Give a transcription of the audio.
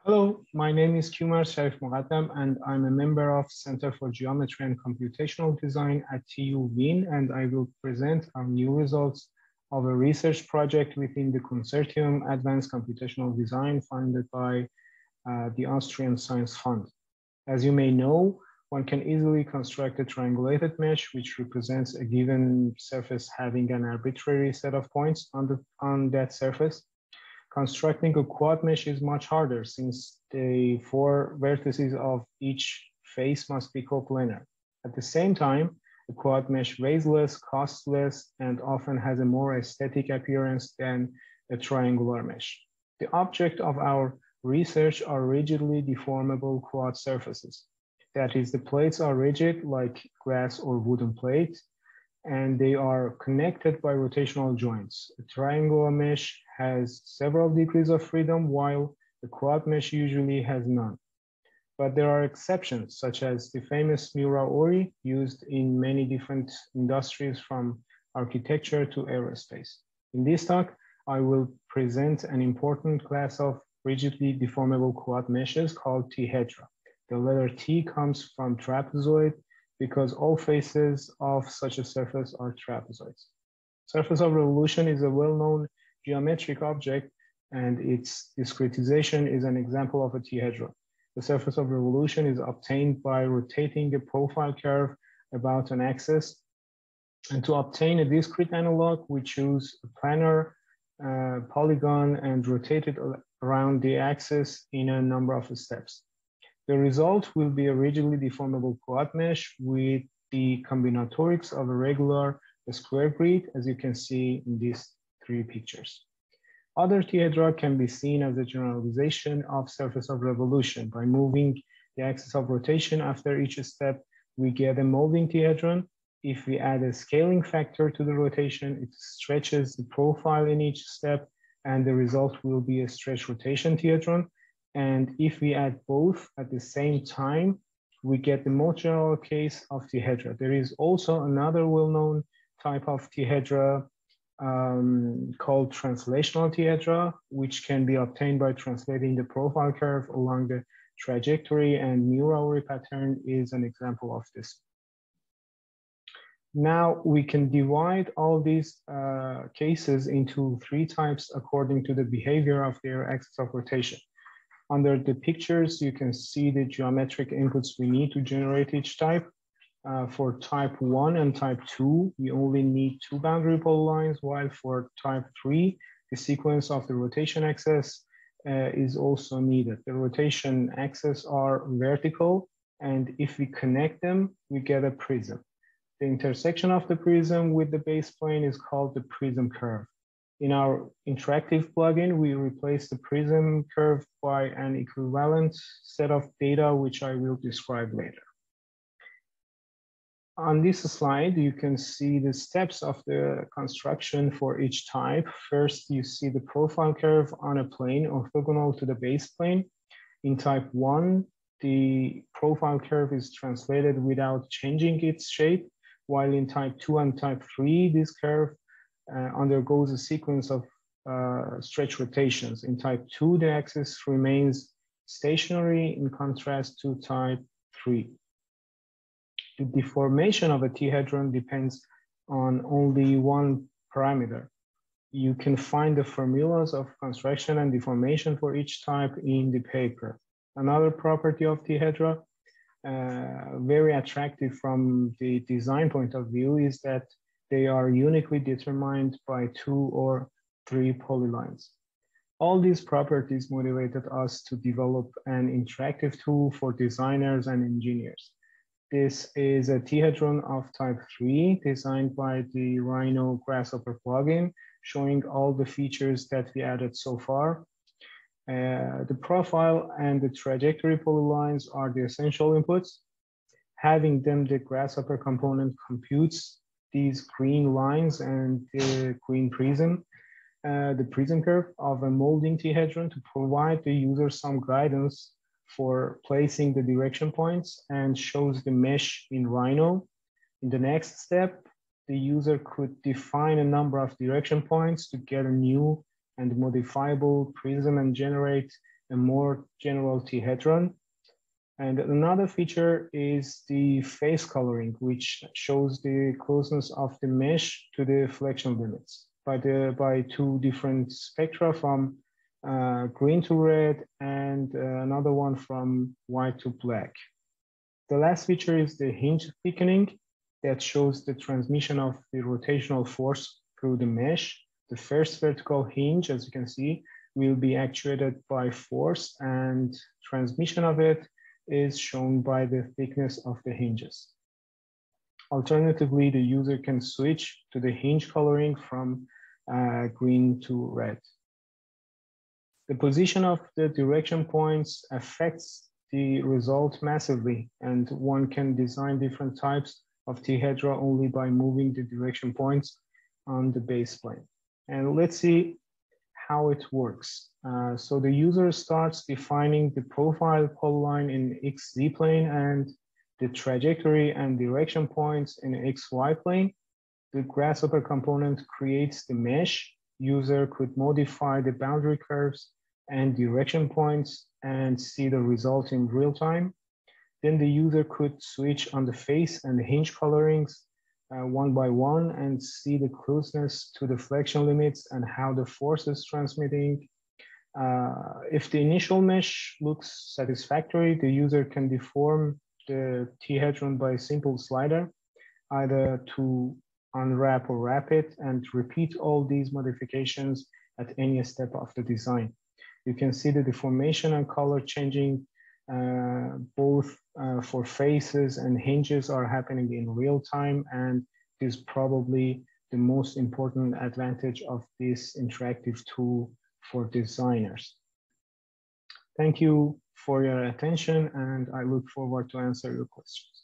Hello, my name is Kiumars Sharifmoghaddam, and I'm a member of Center for Geometry and Computational Design at TU Wien, and I will present our new results of a research project within the Consortium Advanced Computational Design funded by the Austrian Science Fund. As you may know, one can easily construct a triangulated mesh which represents a given surface having an arbitrary set of points on that surface. Constructing a quad mesh is much harder since the 4 vertices of each face must be coplanar. At the same time, a quad mesh weighs less, costs less, and often has a more aesthetic appearance than a triangular mesh. The object of our research are rigidly deformable quad surfaces. That is, the plates are rigid like glass or wooden plates, and they are connected by rotational joints. A triangular mesh has several degrees of freedom, while the quad mesh usually has none. But there are exceptions, such as the famous Mura-Ori, used in many different industries from architecture to aerospace. In this talk, I will present an important class of rigidly deformable quad meshes called T-hedra. The letter T comes from trapezoid, because all faces of such a surface are trapezoids. Surface of revolution is a well-known geometric object, and its discretization is an example of a T-hedra. The surface of revolution is obtained by rotating a profile curve about an axis. And to obtain a discrete analog, we choose a planar polygon and rotate it around the axis in a number of steps. The result will be a rigidly deformable quad mesh with the combinatorics of a regular square grid, as you can see in these 3 pictures. Other T-hedra can be seen as a generalization of surface of revolution. By moving the axis of rotation after each step, we get a molding T-hedron. If we add a scaling factor to the rotation, it stretches the profile in each step, and the result will be a stretch rotation T-hedron. And if we add both at the same time, we get the most general case of T-hedra. There is also another well-known type of T-hedra called translational T-hedra, which can be obtained by translating the profile curve along the trajectory, and Mura-Ori pattern is an example of this. Now we can divide all these cases into 3 types according to the behavior of their axis of rotation. Under the pictures, you can see the geometric inputs we need to generate each type. For type 1 and type 2, we only need 2 boundary polylines, while for type 3, the sequence of the rotation axis is also needed. The rotation axes are vertical, and if we connect them, we get a prism. The intersection of the prism with the base plane is called the prism curve. In our interactive plugin, we replace the prism curve by an equivalent set of data, which I will describe later. On this slide, you can see the steps of the construction for each type. First, you see the profile curve on a plane orthogonal to the base plane. In type 1, the profile curve is translated without changing its shape, while in type 2 and type 3, this curve undergoes a sequence of stretch rotations. In type 2, the axis remains stationary in contrast to type 3. The deformation of a T-hedron depends on only one parameter. You can find the formulas of construction and deformation for each type in the paper. Another property of T-hedra, very attractive from the design point of view, is that they are uniquely determined by 2 or 3 polylines. All these properties motivated us to develop an interactive tool for designers and engineers. This is a T-hedron of type 3 designed by the RHINO GRASSHOPPER plugin, showing all the features that we added so far. The profile and the trajectory polylines are the essential inputs. Having them, the Grasshopper component computes these green lines and the green prism, the prism curve of a molding T-hedron to provide the user some guidance for placing the direction points, and shows the mesh in RHINO. In the next step, the user could define a number of direction points to get a new and modifiable prism and generate a more general T-hedron. And another feature is the face coloring, which shows the closeness of the mesh to the flexion limits by two different spectra from green to red and another one from white to black. The last feature is the hinge thickening that shows the transmission of the rotational force through the mesh. The first vertical hinge, as you can see, will be actuated by force, and transmission of it is shown by the thickness of the hinges. Alternatively, the user can switch to the hinge coloring from green to red. The position of the direction points affects the result massively, and one can design different types of T-hedra only by moving the direction points on the base plane. And let's see how it works. So the user starts defining the profile polyline in XZ plane and the trajectory and direction points in XY plane. The grasshopper component creates the mesh. User could modify the boundary curves and direction points and see the result in real time. Then the user could switch on the face and the hinge colorings one by one and see the closeness to the flexion limits and how the force is transmitting. If the initial mesh looks satisfactory, the user can deform the T-hedron by a simple slider, either to unwrap or wrap it, and repeat all these modifications at any step of the design. You can see the deformation and color changing both for faces and hinges are happening in real time, and is probably the most important advantage of this interactive tool for designers. Thank you for your attention, and I look forward to answer your questions.